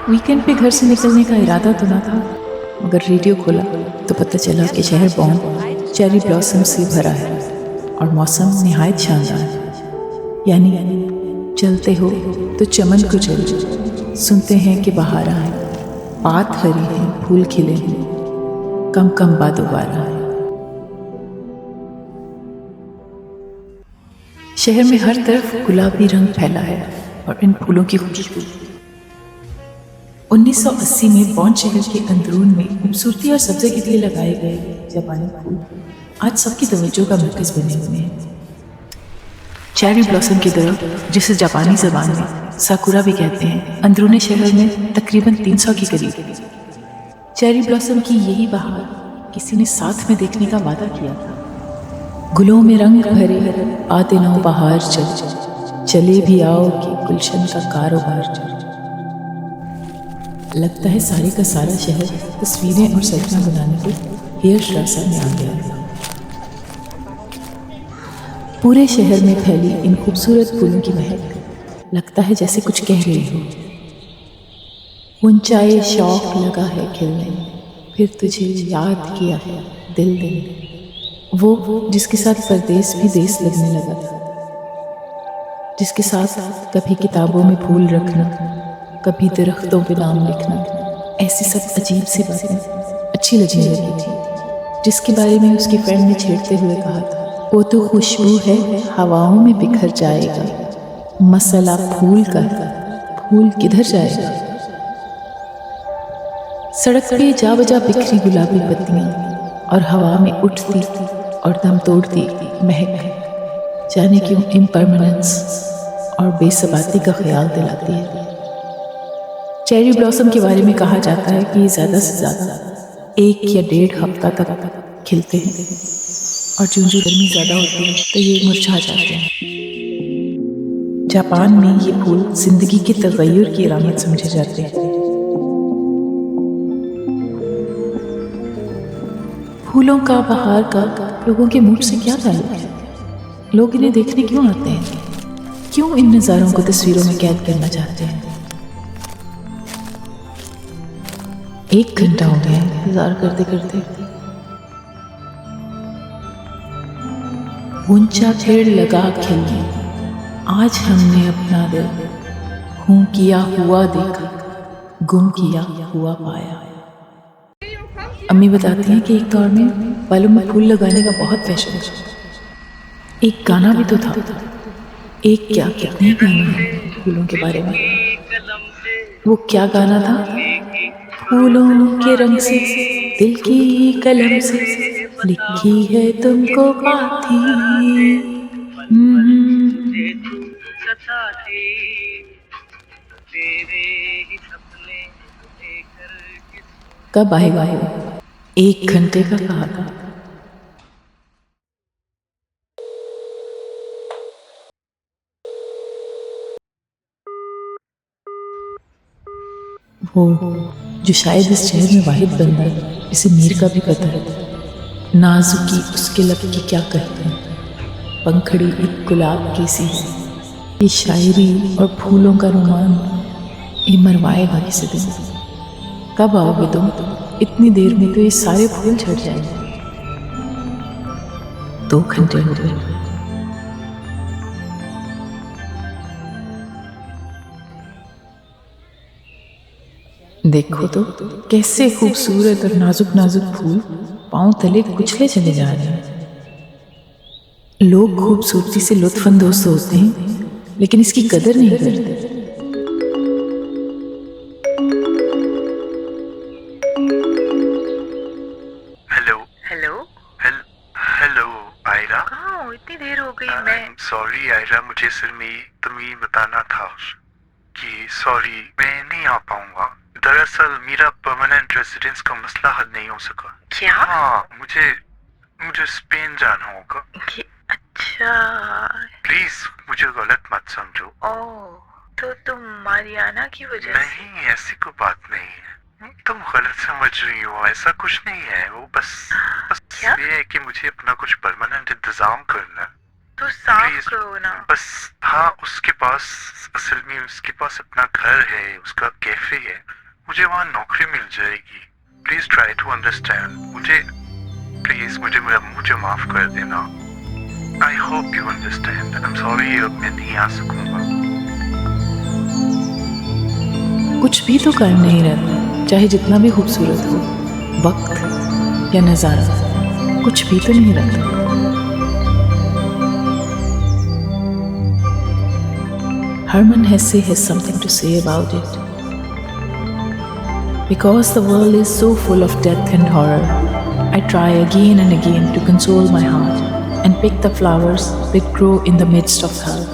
Weekend पे घर से निकलने का इरादा तो ना था, मगर रेडियो खोला तो पता चला कि शहर बॉम्ब चेरी ब्लॉसम से भरा है और मौसम निहायत शानदार। यानी चलते हो तो चमन को चलो, सुनते हैं कि बहार आए, पात हरी है, फूल खिले हैं, कम कम बादोबारा है। शहर में हर तरफ गुलाबी रंग फैला है और इन फूलों की खुशबू 1980 में बॉन्ड शहर के अंदरून में खूबसूरती और सब्जे के लिए लगाए गए जापानी फूल आज सबकी तवज्जो का मरकज बने हुए हैं। चेरी ब्लॉसम की तरफ, जिसे जापानी ज़बान में साकुरा भी कहते हैं, अंदरूनी शहर में तकरीबन 300 के करीब चेरी ब्लॉसम की यही बहार किसी ने साथ में देखने का वादा किया था। गुलों में रंग भरे आते नौ बहार चले भी आओ कि गुलशन का कारोबार चल। लगता है सारे का सारा शहर तस्वीरें और सेल्फियां बनाने के हेयर श्रासा में आ गया। पूरे शहर में फैली इन खूबसूरत फूलों की महक लगता है जैसे कुछ कह रही हो। ऊंचाई शौक लगा है खिलने, फिर तुझे याद किया है दिल ने। वो जिसके साथ परदेस भी देश लगने लगा था, जिसके साथ कभी किताबों में फूल रखना, कभी दरख्तों पे नाम लिखना, ऐसी सब अजीब सी बातें अच्छी लगने लगी थी। जिसके बारे में उसकी फ्रेंड ने छेड़ते हुए कहा था, वो तो खुशबू है हवाओं में बिखर जाएगा, मसला फूल का, फूल किधर जाएगा। सड़क पे जा बजा बिखरी गुलाबी पत्तियां और हवा में उठती और दम तोड़ती महक जाने क्यों इम्परमानेंस और बेसबाती का ख्याल दिलाती है। चेरी ब्लॉसम के बारे में कहा जाता है कि ये ज़्यादा से ज़्यादा 1 या 1.5 हफ्ता तक खिलते हैं और जो गर्मी ज़्यादा होती है तो ये मुरझा जाते हैं। जापान में ये फूल जिंदगी के तगय्युर की अलामत समझे जाते हैं। फूलों का, बहार का लोगों के मूड से क्या ताल्लुक है? लोग इन्हें देखने क्यों आते हैं? क्यों इन नज़ारों को तस्वीरों में कैद करना चाहते हैं? 1 घंटा हो गया इंतजार करते करते। ऊंचा पेड़ लगा खिलने, आज हमने अपना दिल खूं किया हुआ देखा, गुम किया हुआ पाया। अम्मी बताती हैं कि एक दौर में बालों में फूल लगाने का बहुत फैशन था। एक गाना भी तो था, एक क्या कितने गाने हैं फूलों के बारे में। वो क्या गाना था? फूलों के रंग से, दिल की कलम से लिखी है तुमको पाती। कब आएगा वो? 1 घंटे का कहा था। वो जो शायद इस शहर में वाहिद बंदा है, इसे मीर का भी पता है। नाजुकी उसके लब की क्या कहते हैं, पंखड़ी एक गुलाब की सी है। ये शायरी और फूलों का रोमान ये मरवाएगा किसी दिन। कब आओगे तुम? इतनी देर में तो ये सारे फूल झड़ जाएंगे। 2 घंटे हो गए। देखो तो कैसे खूबसूरत और नाजुक नाजुक फूल पांव तले कुचले चले जा रहे हैं। लोग खूबसूरती से लुत्फानंदोज होते हैं, लेकिन इसकी कदर नहीं करते। Hello hello hello Ayra. कहाँ हो? इतनी देर हो गई। मैं सॉरी आयरा, मुझे सिर्फ तुम्हें बताना था कि सॉरी मैं नहीं आ पाऊंगा। दरअसल मेरा परमानेंट रेजिडेंस का मसला हल नहीं हो सका। क्या? हाँ, मुझे स्पेन जाना होगा। अच्छा, प्लीज मुझे गलत मत समझो। ओह, तो तुम मारियाना की वजह से? नहीं, ऐसी कोई बात नहीं है, तुम गलत समझ रही हो। ऐसा कुछ नहीं है, वो बस क्या? ये है कि मुझे अपना कुछ परमानेंट इंतजाम करना है। तो साफ Please, करो ना। बस हाँ, उसके पास असल में उसके पास अपना घर है, उसका कैफे है, मुझे वहाँ नौकरी मिल जाएगी। प्लीज ट्राई टू अंडरस्टैंड मुझे, प्लीज मुझे माफ कर देना। I hope you understand. I am sorry अब मैं नहीं आ सकूंगा। कुछ भी तो कर नहीं रहता, चाहे जितना भी खूबसूरत हो, वक्त या नज़ारा, कुछ भी तो नहीं रहता। Herman Hesse has something to say about it. Because the world is so full of death and horror, I try again and again to console my heart and pick the flowers that grow in the midst of hell.